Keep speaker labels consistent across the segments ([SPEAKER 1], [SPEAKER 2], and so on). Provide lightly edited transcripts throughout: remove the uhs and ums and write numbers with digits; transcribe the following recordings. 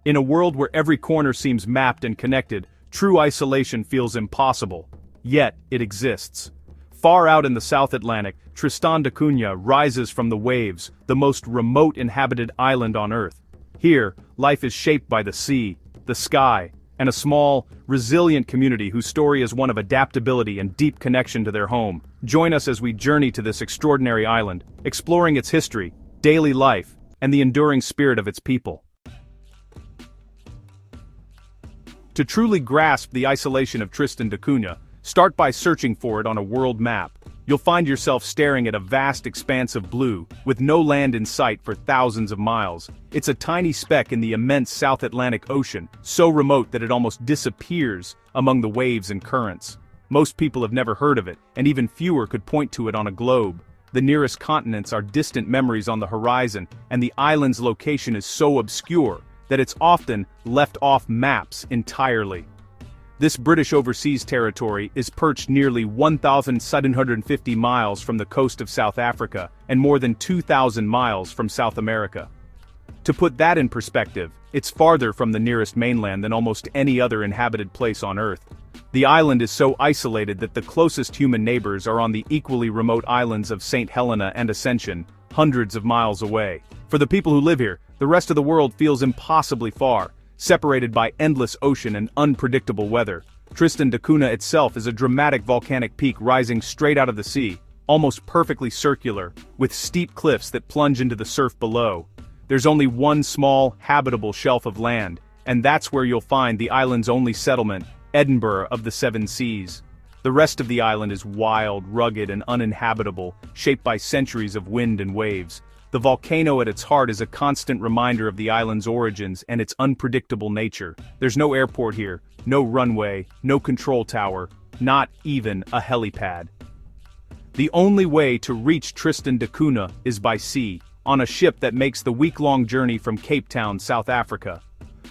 [SPEAKER 1] In a world where every corner seems mapped and connected, true isolation feels impossible. Yet, it exists. Far out in the South Atlantic, Tristan da Cunha rises from the waves, the most remote inhabited island on Earth. Here, life is shaped by the sea, the sky, and a small, resilient community whose story is one of adaptability and deep connection to their home. Join us as we journey to this extraordinary island, exploring its history, daily life, and the enduring spirit of its people. To truly grasp the isolation of Tristan da Cunha, start by searching for it on a world map. You'll find yourself staring at a vast expanse of blue, with no land in sight for thousands of miles. It's a tiny speck in the immense South Atlantic Ocean, so remote that it almost disappears among the waves and currents. Most people have never heard of it, and even fewer could point to it on a globe. The nearest continents are distant memories on the horizon, and the island's location is so obscure that it's often left off maps entirely. This British overseas territory is perched nearly 1,750 miles from the coast of South Africa and more than 2,000 miles from South America. To put that in perspective, it's farther from the nearest mainland than almost any other inhabited place on Earth. The island is so isolated that the closest human neighbors are on the equally remote islands of St. Helena and Ascension, hundreds of miles away. For the people who live here, the rest of the world feels impossibly far, separated by endless ocean and unpredictable weather. Tristan da Cunha itself is a dramatic volcanic peak rising straight out of the sea, almost perfectly circular, with steep cliffs that plunge into the surf below. There's only one small, habitable shelf of land, and that's where you'll find the island's only settlement, Edinburgh of the Seven Seas. The rest of the island is wild, rugged, and uninhabitable, shaped by centuries of wind and waves. The volcano at its heart is a constant reminder of the island's origins and its unpredictable nature. There's no airport here, no runway, no control tower, not even a helipad. The only way to reach Tristan da Cunha is by sea, on a ship that makes the week-long journey from Cape Town, South Africa.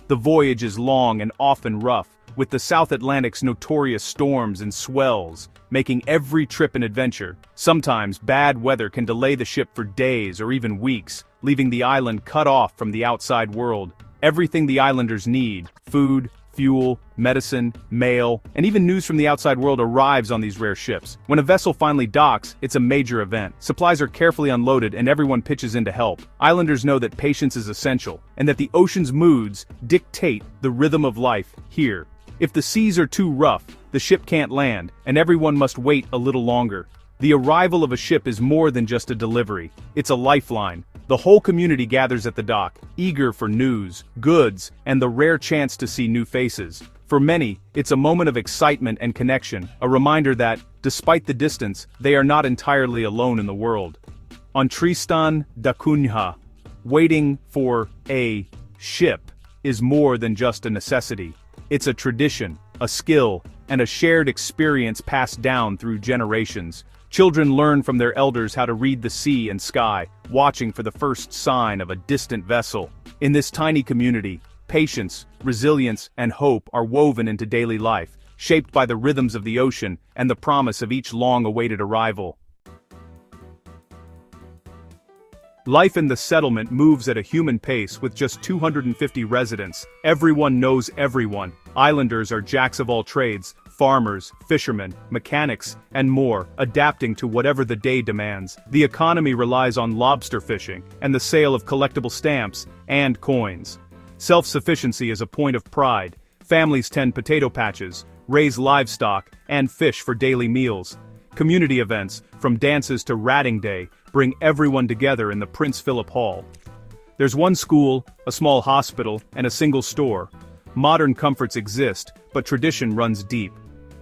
[SPEAKER 1] The voyage is long and often rough, with the South Atlantic's notorious storms and swells making every trip an adventure. Sometimes bad weather can delay the ship for days or even weeks, leaving the island cut off from the outside world. Everything the islanders need, food, fuel, medicine, mail, and even news from the outside world arrives on these rare ships. When a vessel finally docks, it's a major event. Supplies are carefully unloaded and everyone pitches in to help. Islanders know that patience is essential, and that the ocean's moods dictate the rhythm of life here. If the seas are too rough, the ship can't land, and everyone must wait a little longer. The arrival of a ship is more than just a delivery, it's a lifeline. The whole community gathers at the dock, eager for news, goods, and the rare chance to see new faces. For many, it's a moment of excitement and connection, a reminder that, despite the distance, they are not entirely alone in the world. On Tristan da Cunha, waiting for a ship is more than just a necessity. It's a tradition, a skill, and a shared experience passed down through generations. Children learn from their elders how to read the sea and sky, watching for the first sign of a distant vessel. In this tiny community, patience, resilience, and hope are woven into daily life, shaped by the rhythms of the ocean and the promise of each long-awaited arrival. Life in the settlement moves at a human pace with just 250 residents. Everyone knows everyone. Islanders are jacks of all trades, farmers, fishermen, mechanics, and more, adapting to whatever the day demands. The economy relies on lobster fishing and the sale of collectible stamps and coins. Self-sufficiency is a point of pride. Families tend potato patches, raise livestock, and fish for daily meals. Community events, from dances to ratting day, bring everyone together in the Prince Philip Hall. There's one school, a small hospital, and a single store. Modern comforts exist, but tradition runs deep.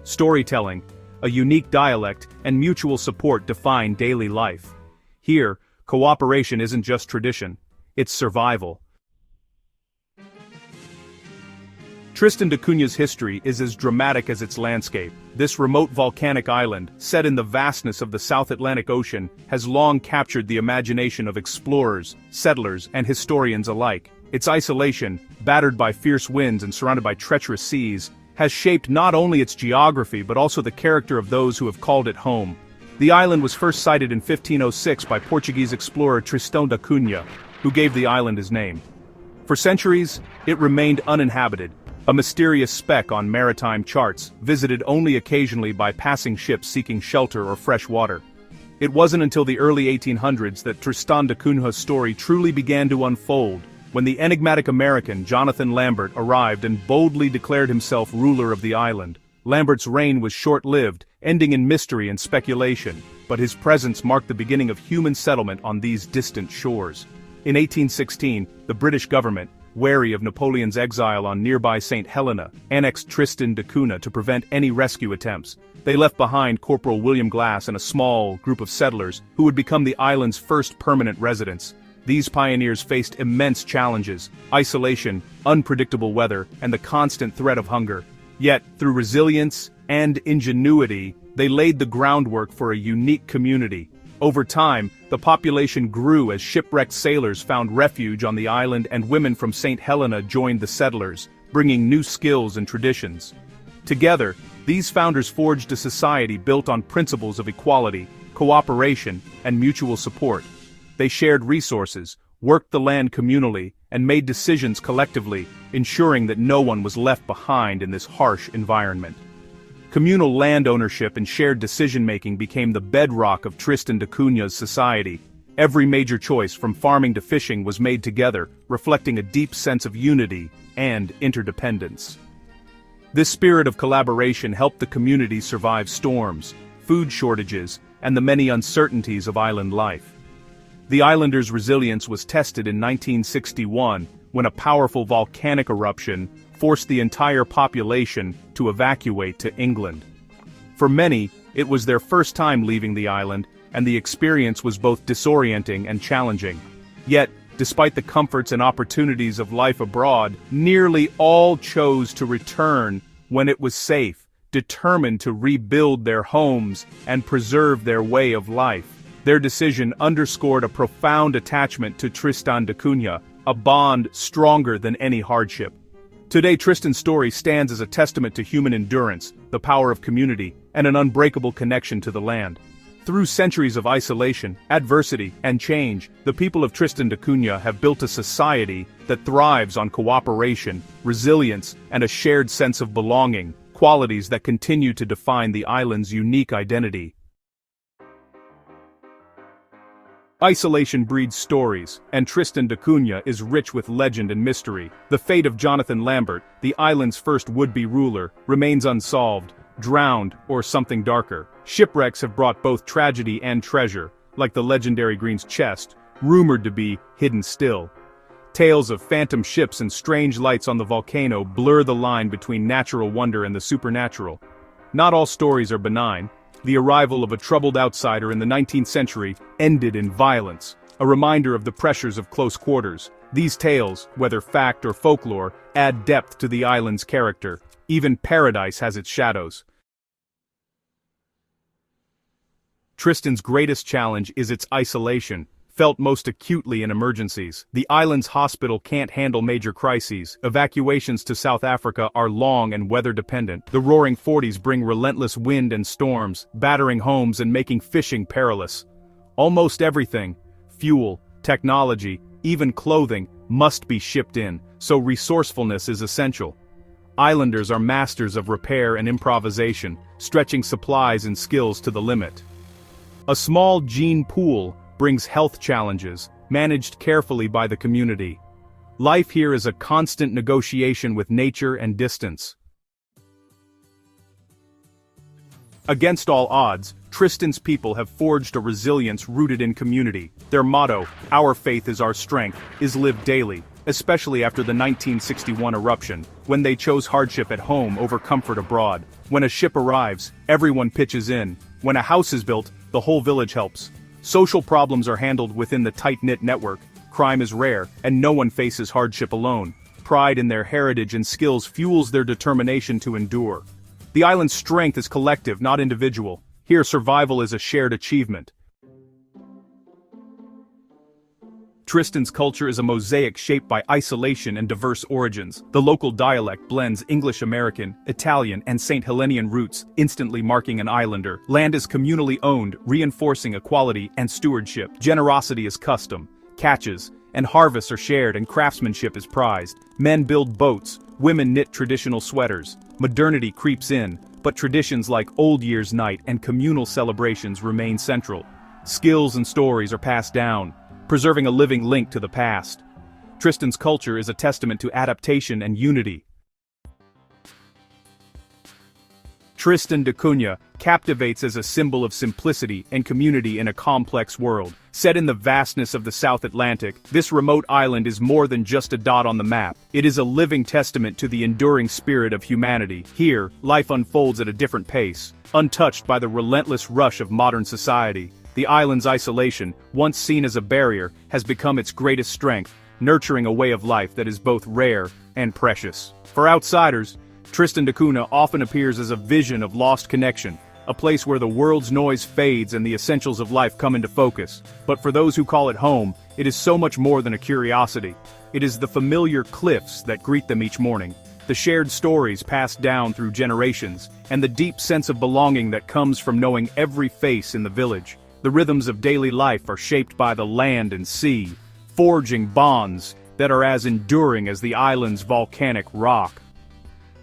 [SPEAKER 1] Storytelling, a unique dialect, and mutual support define daily life. Here, cooperation isn't just tradition, it's survival. Tristan da Cunha's history is as dramatic as its landscape. This remote volcanic island, set in the vastness of the South Atlantic Ocean, has long captured the imagination of explorers, settlers, and historians alike. Its isolation, battered by fierce winds and surrounded by treacherous seas, has shaped not only its geography but also the character of those who have called it home. The island was first sighted in 1506 by Portuguese explorer Tristan da Cunha, who gave the island his name. For centuries, it remained uninhabited, a mysterious speck on maritime charts, visited only occasionally by passing ships seeking shelter or fresh water. It wasn't until the early 1800s that Tristan da Cunha's story truly began to unfold, when the enigmatic American Jonathan Lambert arrived and boldly declared himself ruler of the island. Lambert's reign was short-lived, ending in mystery and speculation, but his presence marked the beginning of human settlement on these distant shores. In 1816, the British government, wary of Napoleon's exile on nearby St. Helena, annexed Tristan da Cunha to prevent any rescue attempts. They left behind Corporal William Glass and a small group of settlers who would become the island's first permanent residents. These pioneers faced immense challenges: isolation, unpredictable weather, and the constant threat of hunger. Yet, through resilience and ingenuity, they laid the groundwork for a unique community. Over time, the population grew as shipwrecked sailors found refuge on the island and women from St. Helena joined the settlers, bringing new skills and traditions. Together, these founders forged a society built on principles of equality, cooperation, and mutual support. They shared resources, worked the land communally, and made decisions collectively, ensuring that no one was left behind in this harsh environment. Communal land ownership and shared decision-making became the bedrock of Tristan da Cunha's society. Every major choice from farming to fishing was made together, reflecting a deep sense of unity and interdependence. This spirit of collaboration helped the community survive storms, food shortages, and the many uncertainties of island life. The islanders' resilience was tested in 1961 when a powerful volcanic eruption forced the entire population to evacuate to England. For many, it was their first time leaving the island, and the experience was both disorienting and challenging. Yet, despite the comforts and opportunities of life abroad, nearly all chose to return when it was safe, determined to rebuild their homes and preserve their way of life. Their decision underscored a profound attachment to Tristan da Cunha, a bond stronger than any hardship. Today, Tristan's story stands as a testament to human endurance, the power of community, and an unbreakable connection to the land. Through centuries of isolation, adversity, and change, the people of Tristan da Cunha have built a society that thrives on cooperation, resilience, and a shared sense of belonging, qualities that continue to define the island's unique identity. Isolation breeds stories, and Tristan da Cunha is rich with legend and mystery. The fate of Jonathan Lambert, the island's first would-be ruler, remains unsolved, drowned, or something darker. Shipwrecks have brought both tragedy and treasure, like the legendary Green's chest, rumored to be hidden still. Tales of phantom ships and strange lights on the volcano blur the line between natural wonder and the supernatural. Not all stories are benign. The arrival of a troubled outsider in the 19th century ended in violence, a reminder of the pressures of close quarters. These tales, whether fact or folklore, add depth to the island's character. Even paradise has its shadows. Tristan's greatest challenge is its isolation, felt most acutely in emergencies. The island's hospital can't handle major crises. Evacuations to South Africa are long and weather-dependent. The roaring 40s bring relentless wind and storms, battering homes and making fishing perilous. Almost everything, fuel, technology, even clothing, must be shipped in, so resourcefulness is essential. Islanders are masters of repair and improvisation, stretching supplies and skills to the limit. A small gene pool brings health challenges, managed carefully by the community. Life here is a constant negotiation with nature and distance. Against all odds, Tristan's people have forged a resilience rooted in community. Their motto, "Our faith is our strength," is lived daily, especially after the 1961 eruption, when they chose hardship at home over comfort abroad. When a ship arrives, everyone pitches in. When a house is built, the whole village helps. Social problems are handled within the tight-knit network, crime is rare, and no one faces hardship alone. Pride in their heritage and skills fuels their determination to endure. The island's strength is collective, not individual. Here, survival is a shared achievement. Tristan's culture is a mosaic shaped by isolation and diverse origins. The local dialect blends English-American, Italian, and St. Hellenian roots, instantly marking an islander. Land is communally owned, reinforcing equality and stewardship. Generosity is custom, catches, and harvests are shared and craftsmanship is prized. Men build boats, women knit traditional sweaters. Modernity creeps in, but traditions like Old Year's Night and communal celebrations remain central. Skills and stories are passed down, preserving a living link to the past. Tristan's culture is a testament to adaptation and unity. Tristan da Cunha captivates as a symbol of simplicity and community in a complex world. Set in the vastness of the South Atlantic, this remote island is more than just a dot on the map. It is a living testament to the enduring spirit of humanity. Here, life unfolds at a different pace, untouched by the relentless rush of modern society. The island's isolation, once seen as a barrier, has become its greatest strength, nurturing a way of life that is both rare and precious. For outsiders, Tristan da Cunha often appears as a vision of lost connection, a place where the world's noise fades and the essentials of life come into focus. But for those who call it home, it is so much more than a curiosity. It is the familiar cliffs that greet them each morning, the shared stories passed down through generations, and the deep sense of belonging that comes from knowing every face in the village. The rhythms of daily life are shaped by the land and sea, forging bonds that are as enduring as the island's volcanic rock.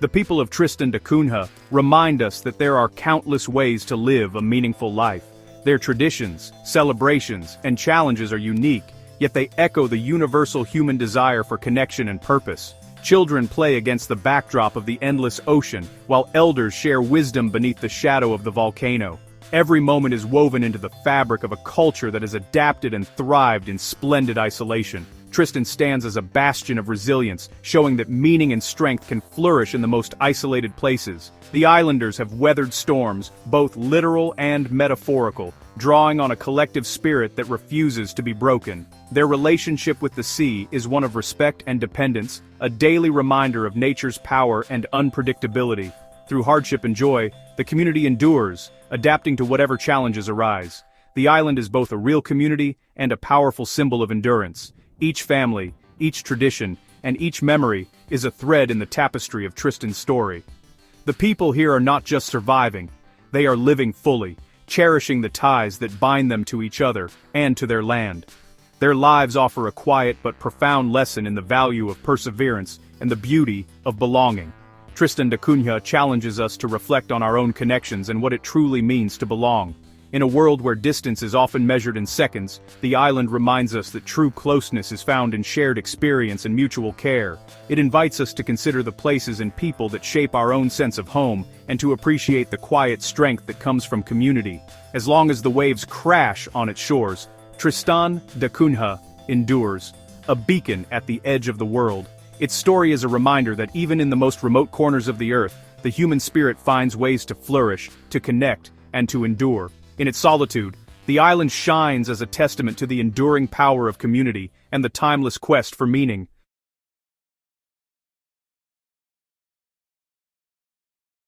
[SPEAKER 1] The people of Tristan da Cunha remind us that there are countless ways to live a meaningful life. Their traditions, celebrations, and challenges are unique, yet they echo the universal human desire for connection and purpose. Children play against the backdrop of the endless ocean, while elders share wisdom beneath the shadow of the volcano. Every moment is woven into the fabric of a culture that has adapted and thrived in splendid isolation. Tristan stands as a bastion of resilience, showing that meaning and strength can flourish in the most isolated places. The islanders have weathered storms, both literal and metaphorical, drawing on a collective spirit that refuses to be broken. Their relationship with the sea is one of respect and dependence, a daily reminder of nature's power and unpredictability. Through hardship and joy, the community endures, adapting to whatever challenges arise. The island is both a real community and a powerful symbol of endurance. Each family, each tradition, and each memory is a thread in the tapestry of Tristan's story. The people here are not just surviving, they are living fully, cherishing the ties that bind them to each other and to their land. Their lives offer a quiet but profound lesson in the value of perseverance and the beauty of belonging. Tristan da Cunha challenges us to reflect on our own connections and what it truly means to belong. In a world where distance is often measured in seconds, the island reminds us that true closeness is found in shared experience and mutual care. It invites us to consider the places and people that shape our own sense of home, and to appreciate the quiet strength that comes from community. As long as the waves crash on its shores, Tristan da Cunha endures, a beacon at the edge of the world. Its story is a reminder that even in the most remote corners of the earth, the human spirit finds ways to flourish, to connect, and to endure. In its solitude, the island shines as a testament to the enduring power of community and the timeless quest for meaning.